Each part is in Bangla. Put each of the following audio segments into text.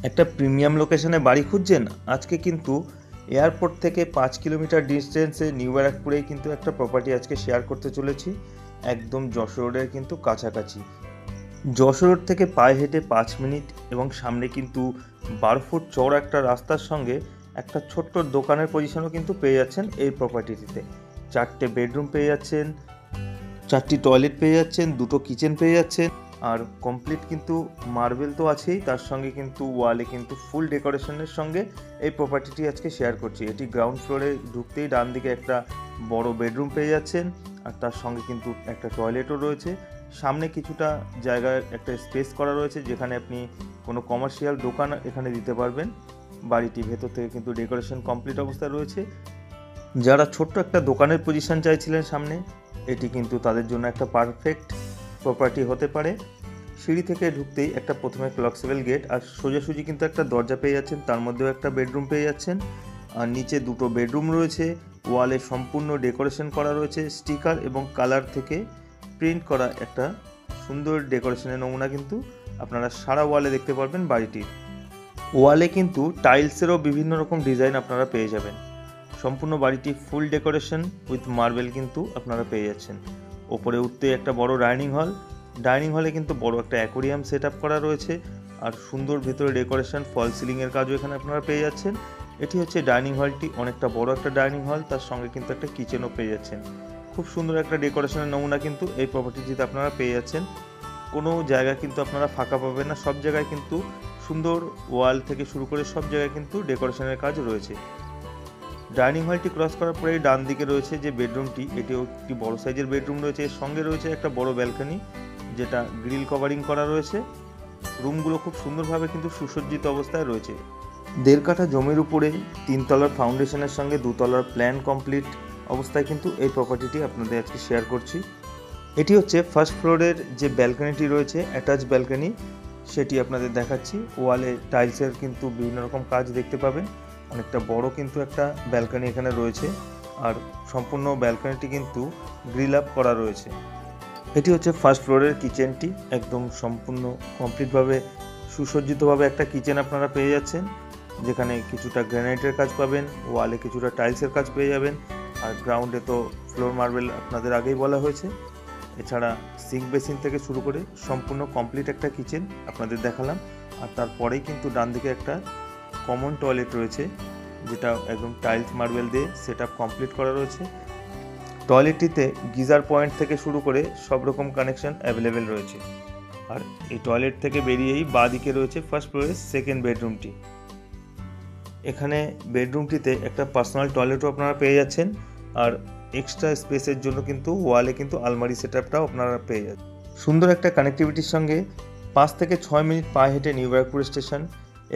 একটা প্রিমিয়াম লোকেশনে বাড়ি খুঁজছেন? আজকে কিন্তু এয়ারপোর্ট থেকে 5 কিলোমিটার ডিস্টেন্সে নিউ ব্যারাকপুরেই কিন্তু একটা প্রপার্টি আজকে শেয়ার করতে চলেছি, একদম যশোর রোডের কিন্তু কাছাকাছি। যশোর রোড থেকে পায়ে হেঁটে 5 মিনিট এবং সামনে কিন্তু 12 ফুট চওড়া একটা রাস্তার সঙ্গে একটা ছোট্ট দোকানের পজিশনও কিন্তু পেয়ে যাচ্ছেন এই প্রপার্টিটিতে। 4টে বেডরুম পেয়ে যাচ্ছেন, 4টি টয়লেট পেয়ে যাচ্ছেন, 2টো কিচেন পেয়ে যাচ্ছেন, আর কমপ্লিট কিন্তু মার্বেল তো আছেই, তার সঙ্গে কিন্তু ওয়ালে কিন্তু ফুল ডেকোরেশনের সঙ্গে এই প্রপার্টিটি আজকে শেয়ার করছি। এটি গ্রাউন্ড ফ্লোরে ঢুকতেই ডান দিকে একটা বড় বেডরুম পেয়ে যাচ্ছেন, আর তার সঙ্গে কিন্তু একটা টয়লেটও রয়েছে। সামনে কিছুটা জায়গায় একটা স্পেস করা রয়েছে যেখানে আপনি কোনো কমার্শিয়াল দোকান এখানে দিতে পারবেন। বাড়িটি ভেতর থেকে কিন্তু ডেকোরেশন কমপ্লিট অবস্থায় রয়েছে। যারা ছোট্ট একটা দোকানের পজিশন চাইছিলেন সামনে, এটি কিন্তু তাদের জন্য একটা পারফেক্ট প্রপার্টি হতে পারে। সিঁড়ি থেকে ঢুকতেই একটা প্রথমে ফ্লেক্সিবল গেট, আর সোজাসুজি কিন্তু একটা দরজা পেয়ে যাচ্ছেন, তার মধ্যেও একটা বেডরুম পেয়ে যাচ্ছেন, আর নিচে 2টো বেডরুম রয়েছে। ওয়ালে সম্পূর্ণ ডেকোরেশন করা রয়েছে, স্টিকার এবং কালার থেকে প্রিন্ট করা একটা সুন্দর ডেকোরেশনের নমুনা কিন্তু আপনারা সারা ওয়ালে দেখতে পারবেন বাড়িটির। ওয়ালে কিন্তু টাইলসেরও বিভিন্ন রকম ডিজাইন আপনারা পেয়ে যাবেন। সম্পূর্ণ বাড়িটি ফুল ডেকোরেশন উইথ মার্বেল কিন্তু আপনারা পেয়ে যাচ্ছেন। ওপরে উঠতে একটা বড় ডাইনিং হলে কিন্তু বড় একটা অ্যাকোরিয়াম সেট আপ করা রয়েছে, আর সুন্দর ভেতরে ডেকোরেশন, ফল সিলিংয়ের কাজও এখানে আপনারা পেয়ে যাচ্ছেন। এটি হচ্ছে ডাইনিং হলটি, অনেকটা বড় একটা ডাইনিং হল, তার সঙ্গে কিন্তু একটা কিচেনও পেয়ে যাচ্ছেন। খুব সুন্দর একটা ডেকোরেশনের নমুনা কিন্তু এই প্রপার্টিটিতে আপনারা পেয়ে যাচ্ছেন। কোনো জায়গা কিন্তু আপনারা ফাঁকা পাবেন না, সব জায়গায় কিন্তু সুন্দর ওয়াল থেকে শুরু করে সব জায়গায় কিন্তু ডেকোরেশনের কাজ রয়েছে। ডাইনিং হলটি ক্রস করার পরেই ডান দিকে রয়েছে যে বেডরুমটি, এটিও একটি বড় সাইজের বেডরুম রয়েছে। এর সঙ্গে রয়েছে একটা বড় ব্যালকনি যেটা গ্রিল কভারিং করা রয়েছে। রুমগুলো খুব সুন্দরভাবে কিন্তু সুসজ্জিত অবস্থায় রয়েছে। 1.5 কাঠা জমির উপরে 3 তলার ফাউন্ডেশনের সঙ্গে 2 তলার প্ল্যান কমপ্লিট অবস্থায় কিন্তু এই প্রপার্টিটি আপনাদের আজকে শেয়ার করছি। এটি হচ্ছে ফার্স্ট ফ্লোরের যে ব্যালকনিটি রয়েছে, অ্যাটাচ ব্যালকনি, সেটি আপনাদের দেখাচ্ছি। ওয়ালে টাইলসের কিন্তু বিভিন্ন রকম কাজ দেখতে পাবেন। অনেকটা বড় কিন্তু একটা ব্যালকনি এখানে রয়েছে, আর সম্পূর্ণ ব্যালকনিটি কিন্তু গ্রিল আপ করা রয়েছে। এটি হচ্ছে ফার্স্ট ফ্লোরের কিচেনটি, একদম সম্পূর্ণ কমপ্লিটভাবে সুসজ্জিতভাবে একটা কিচেন আপনারা পেয়ে যাচ্ছেন, যেখানে কিছুটা গ্রানাইটের কাজ পাবেন, ওয়ালে কিছুটা টাইলসের কাজ পেয়ে যাবেন, আর গ্রাউন্ডে তো ফ্লোর মার্বেল আপনাদের আগেই বলা হয়েছে। এছাড়া সিঙ্ক বেসিন থেকে শুরু করে সম্পূর্ণ কমপ্লিট একটা কিচেন আপনাদের দেখালাম, আর তারপরেই কিন্তু ডান দিকে একটা কমন টয়লেট রয়েছে, যেটা একদম টাইলস মার্বেল দিয়ে সেট আপ কমপ্লিট করা রয়েছে। টয়লেটটিতে গিজার পয়েন্ট থেকে শুরু করে সব রকম কানেকশন অ্যাভেলেবেল রয়েছে। আর এই টয়লেট থেকে বেরিয়েই বাঁ দিকে রয়েছে ফার্স্ট ফ্লোরের সেকেন্ড বেডরুমটি। এখানে বেডরুমটিতে একটা পার্সোনাল টয়লেটও আপনারা পেয়ে যাচ্ছেন, আর এক্সট্রা স্পেসের জন্য কিন্তু ওয়ালে কিন্তু আলমারি সেট আপটাও আপনারা পেয়ে যাচ্ছেন। সুন্দর একটা কানেক্টিভিটির সঙ্গে 5 থেকে 6 মিনিট পায়ে হেঁটে নিউ ব্যারাকপুর স্টেশন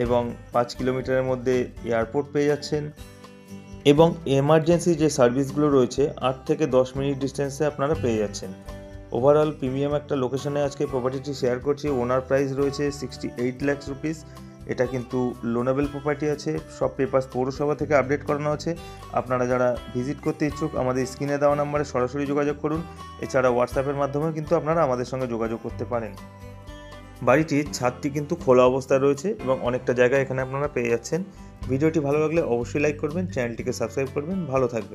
এবং 5 কিলোমিটারের মধ্যে এয়ারপোর্ট পেয়ে যাচ্ছেন, এবং এমার্জেন্সি যে সার্ভিসগুলো রয়েছে 8 থেকে 10 মিনিট ডিস্টেন্সে আপনারা পেয়ে যাচ্ছেন। ওভারঅল প্রিমিয়াম একটা লোকেশনে আজকে প্রপার্টিটি শেয়ার করছি। ওনার প্রাইস রয়েছে 68 লাখ রুপিস। এটা কিন্তু লোনেবল প্রপার্টি আছে, সব পেপারস পৌরসভা থেকে আপডেট করানো আছে। আপনারা যারা ভিজিট করতে ইচ্ছুক আমাদের স্ক্রিনে দেওয়া নাম্বারে সরাসরি যোগাযোগ করুন। এছাড়া হোয়াটসঅ্যাপের মাধ্যমেও কিন্তু আপনারা আমাদের সঙ্গে যোগাযোগ করতে পারেন। বাড়িটির ছাদটি কিন্তু খোলা অবস্থায় রয়েছে এবং অনেকটা জায়গা এখানে আপনারা পেয়ে যাচ্ছেন। ভিডিওটি ভালো লাগলে অবশ্যই লাইক করবেন, চ্যানেলটিকে সাবস্ক্রাইব করবেন। ভালো থাকবেন।